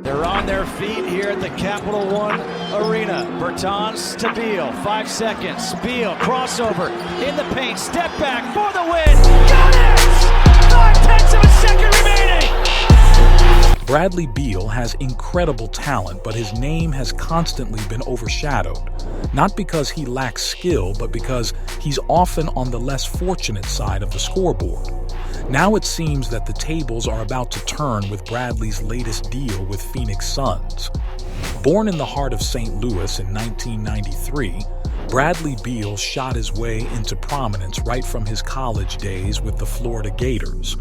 They're on their feet here at the Capital One Arena. Bertans to Beal, 5 seconds. Beal, crossover, in the paint, step back for the win. Got it! 0.5 of a second remaining! Bradley Beal has incredible talent, but his name has constantly been overshadowed. Not because he lacks skill, but because he's often on the less fortunate side of the scoreboard. Now it seems that the tables are about to turn with Bradley's latest deal with Phoenix Suns. Born in the heart of St. Louis in 1993, Bradley Beal shot his way into prominence right from his college days with the Florida Gators.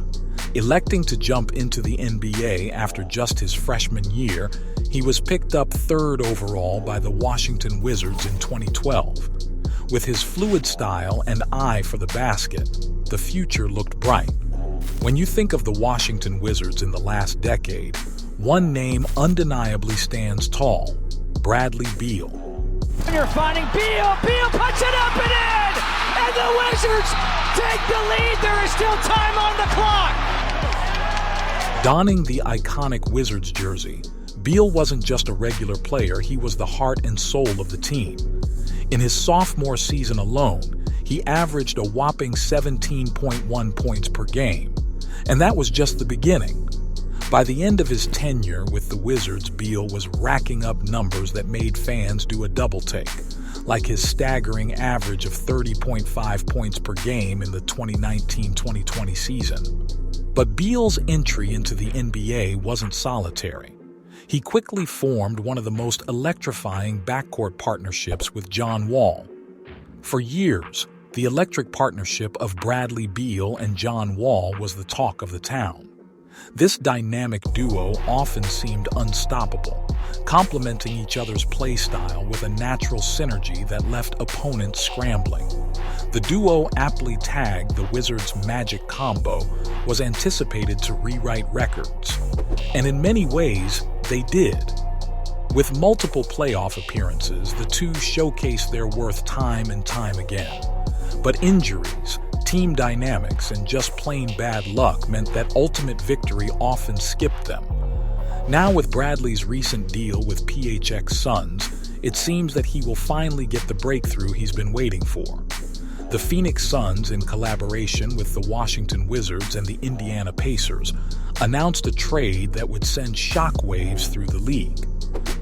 Electing to jump into the NBA after just his freshman year, he was picked up 3rd overall by the Washington Wizards in 2012. With his fluid style and eye for the basket, the future looked bright. When you think of the Washington Wizards in the last decade, one name undeniably stands tall: Bradley Beal. You're finding Beal. Beal puts it up and in! And the Wizards take the lead. There is still time on the clock. Donning the iconic Wizards jersey, Beal wasn't just a regular player, he was the heart and soul of the team. In his sophomore season alone, he averaged a whopping 17.1 points per game. And that was just the beginning. By the end of his tenure with the Wizards, Beal was racking up numbers that made fans do a double take, like his staggering average of 30.5 points per game in the 2019-2020 season. But Beal's entry into the NBA wasn't solitary. He quickly formed one of the most electrifying backcourt partnerships with John Wall. For years, the electric partnership of Bradley Beal and John Wall was the talk of the town. This dynamic duo often seemed unstoppable, complementing each other's play style with a natural synergy that left opponents scrambling. The duo, aptly tagged the Wizards' Magic Combo, was anticipated to rewrite records. And in many ways, they did. With multiple playoff appearances, the two showcased their worth time and time again. But injuries, team dynamics, and just plain bad luck meant that ultimate victory often skipped them. Now with Bradley's recent deal with PHX Suns, it seems that he will finally get the breakthrough he's been waiting for. The Phoenix Suns, in collaboration with the Washington Wizards and the Indiana Pacers, announced a trade that would send shockwaves through the league.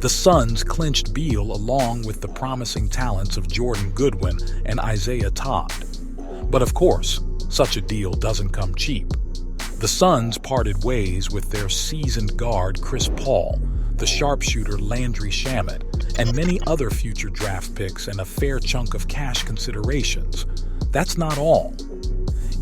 The Suns clinched Beal along with the promising talents of Jordan Goodwin and Isaiah Todd. But of course, such a deal doesn't come cheap. The Suns parted ways with their seasoned guard Chris Paul, the sharpshooter Landry Shamet, and many other future draft picks and a fair chunk of cash considerations. That's not all.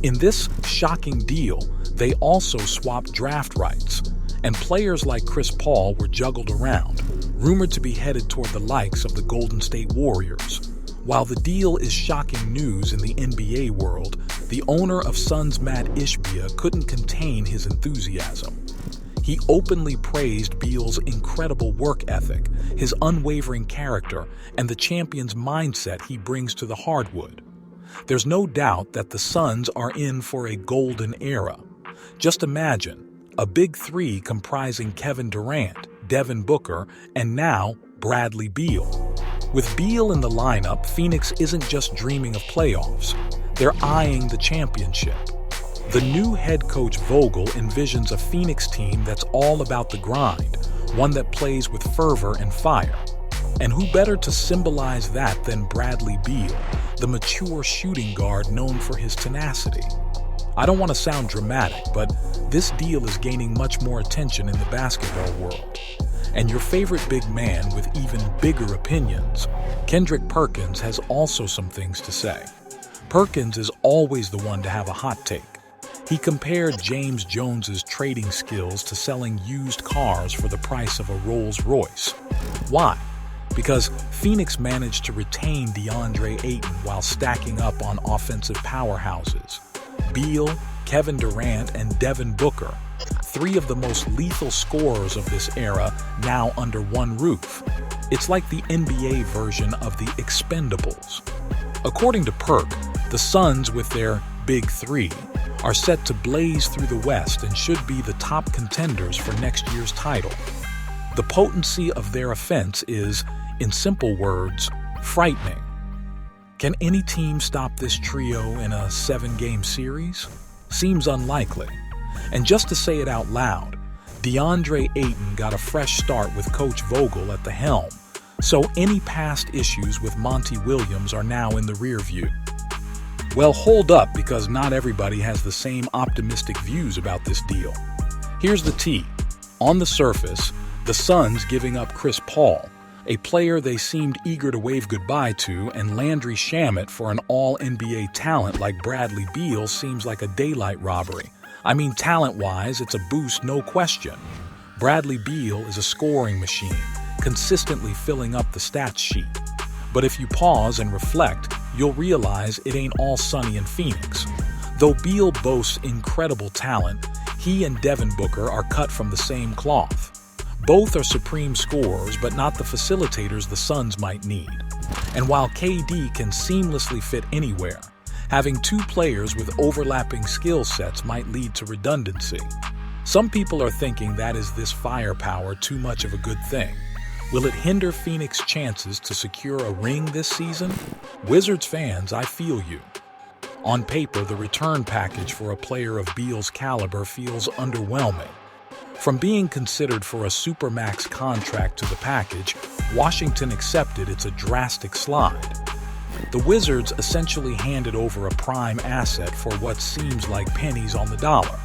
In this shocking deal, they also swapped draft rights, and players like Chris Paul were juggled around, rumored to be headed toward the likes of the Golden State Warriors. While the deal is shocking news in the NBA world, the owner of Suns Matt Ishbia couldn't contain his enthusiasm. He openly praised Beal's incredible work ethic, his unwavering character, and the champion's mindset he brings to the hardwood. There's no doubt that the Suns are in for a golden era. Just imagine, a big three comprising Kevin Durant, Devin Booker, and now Bradley Beal. With Beal in the lineup, Phoenix isn't just dreaming of playoffs. They're eyeing the championship. The new head coach Vogel envisions a Phoenix team that's all about the grind, one that plays with fervor and fire. And who better to symbolize that than Bradley Beal, the mature shooting guard known for his tenacity? I don't want to sound dramatic, but this deal is gaining much more attention in the basketball world. And your favorite big man with even bigger opinions, Kendrick Perkins, has also some things to say. Perkins is always the one to have a hot take. He compared James Jones's trading skills to selling used cars for the price of a Rolls-Royce. Why? Because Phoenix managed to retain DeAndre Ayton while stacking up on offensive powerhouses. Beal, Kevin Durant, and Devin Booker, three of the most lethal scorers of this era, now under one roof. It's like the NBA version of the Expendables. According to Perk, the Suns, with their Big Three, are set to blaze through the West and should be the top contenders for next year's title. The potency of their offense is, in simple words, frightening. Can any team stop this trio in a 7-game series? Seems unlikely. And just to say it out loud, DeAndre Ayton got a fresh start with Coach Vogel at the helm, so any past issues with Monty Williams are now in the rear view. Well, hold up, because not everybody has the same optimistic views about this deal. Here's the tea. On the surface, the Suns giving up Chris Paul, a player they seemed eager to wave goodbye to, and Landry Shamet for an all-NBA talent like Bradley Beal seems like a daylight robbery. I mean, talent-wise, it's a boost, no question. Bradley Beal is a scoring machine, consistently filling up the stats sheet. But if you pause and reflect, you'll realize it ain't all sunny in Phoenix. Though Beal boasts incredible talent, he and Devin Booker are cut from the same cloth. Both are supreme scorers, but not the facilitators the Suns might need. And while KD can seamlessly fit anywhere, having two players with overlapping skill sets might lead to redundancy. Some people are thinking that is this firepower too much of a good thing. Will it hinder Phoenix' chances to secure a ring this season? Wizards fans, I feel you. On paper, the return package for a player of Beal's caliber feels underwhelming. From being considered for a supermax contract to the package, Washington accepted it's a drastic slide. The Wizards essentially handed over a prime asset for what seems like pennies on the dollar.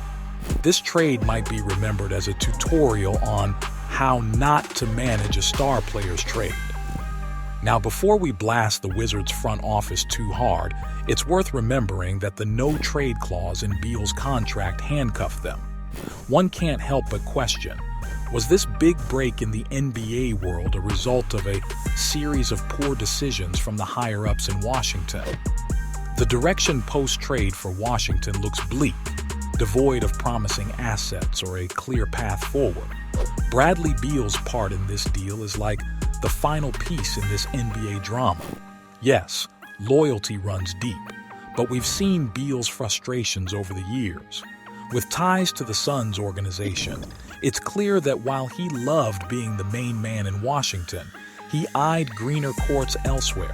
This trade might be remembered as a tutorial on how not to manage a star player's trade. Now, before we blast the Wizards front office too hard, it's worth remembering that the no-trade clause in Beal's contract handcuffed them. One can't help but question, was this big break in the NBA world a result of a series of poor decisions from the higher-ups in Washington? The direction post-trade for Washington looks bleak, devoid of promising assets or a clear path forward. Bradley Beal's part in this deal is like the final piece in this NBA drama. Yes, loyalty runs deep, but we've seen Beal's frustrations over the years. With ties to the Suns organization, it's clear that while he loved being the main man in Washington, he eyed greener courts elsewhere.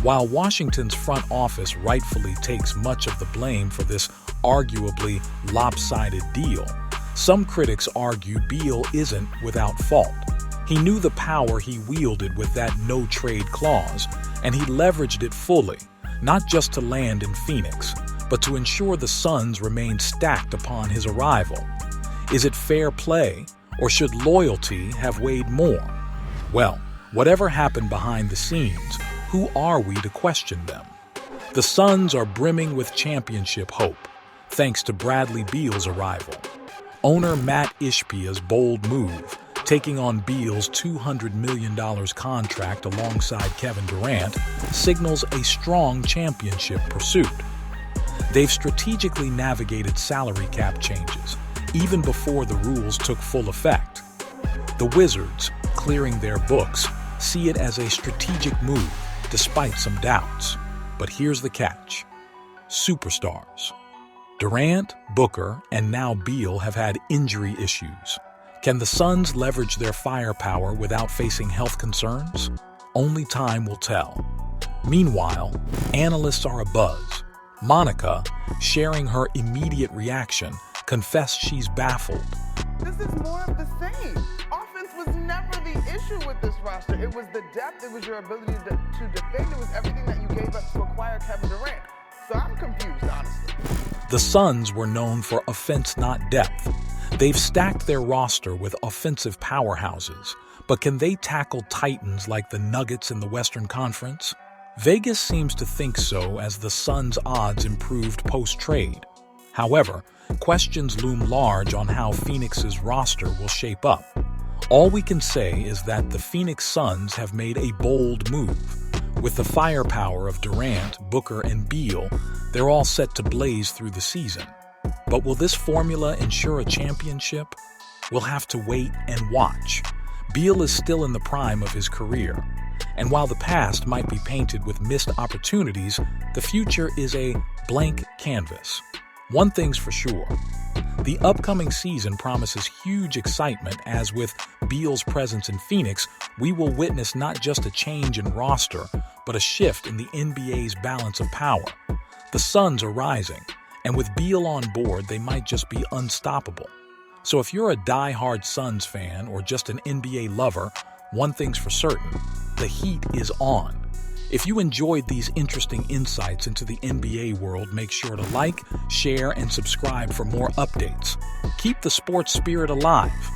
While Washington's front office rightfully takes much of the blame for this arguably lopsided deal, some critics argue Beal isn't without fault. He knew the power he wielded with that no-trade clause, and he leveraged it fully, not just to land in Phoenix, but to ensure the Suns remained stacked upon his arrival. Is it fair play, or should loyalty have weighed more? Well, whatever happened behind the scenes, who are we to question them? The Suns are brimming with championship hope, thanks to Bradley Beal's arrival. Owner Matt Ishbia's bold move, taking on Beal's $200 million contract alongside Kevin Durant, signals a strong championship pursuit. They've strategically navigated salary cap changes, even before the rules took full effect. The Wizards, clearing their books, see it as a strategic move, despite some doubts. But here's the catch. Superstars. Durant, Booker, and now Beal have had injury issues. Can the Suns leverage their firepower without facing health concerns? Only time will tell. Meanwhile, analysts are abuzz. Monica, sharing her immediate reaction, confessed she's baffled. This is more of the same. Offense was never the issue with this roster. It was the depth, it was your ability to defend, it was everything that you gave up to acquire Kevin Durant. So I'm confused, honestly. The Suns were known for offense, not depth. They've stacked their roster with offensive powerhouses, but can they tackle titans like the Nuggets in the Western Conference? Vegas seems to think so as the Suns' odds improved post-trade. However, questions loom large on how Phoenix's roster will shape up. All we can say is that the Phoenix Suns have made a bold move. With the firepower of Durant, Booker, and Beal, they're all set to blaze through the season. But will this formula ensure a championship? We'll have to wait and watch. Beal is still in the prime of his career. And while the past might be painted with missed opportunities, the future is a blank canvas. One thing's for sure, The upcoming season promises huge excitement as with Beal's presence in Phoenix, we will witness not just a change in roster, but a shift in the NBA's balance of power. The Suns are rising, and with Beal on board, they might just be unstoppable. So if you're a die-hard Suns fan or just an NBA lover, one thing's for certain, the heat is on. If you enjoyed these interesting insights into the NBA world, make sure to like, share, and subscribe for more updates. Keep the sports spirit alive.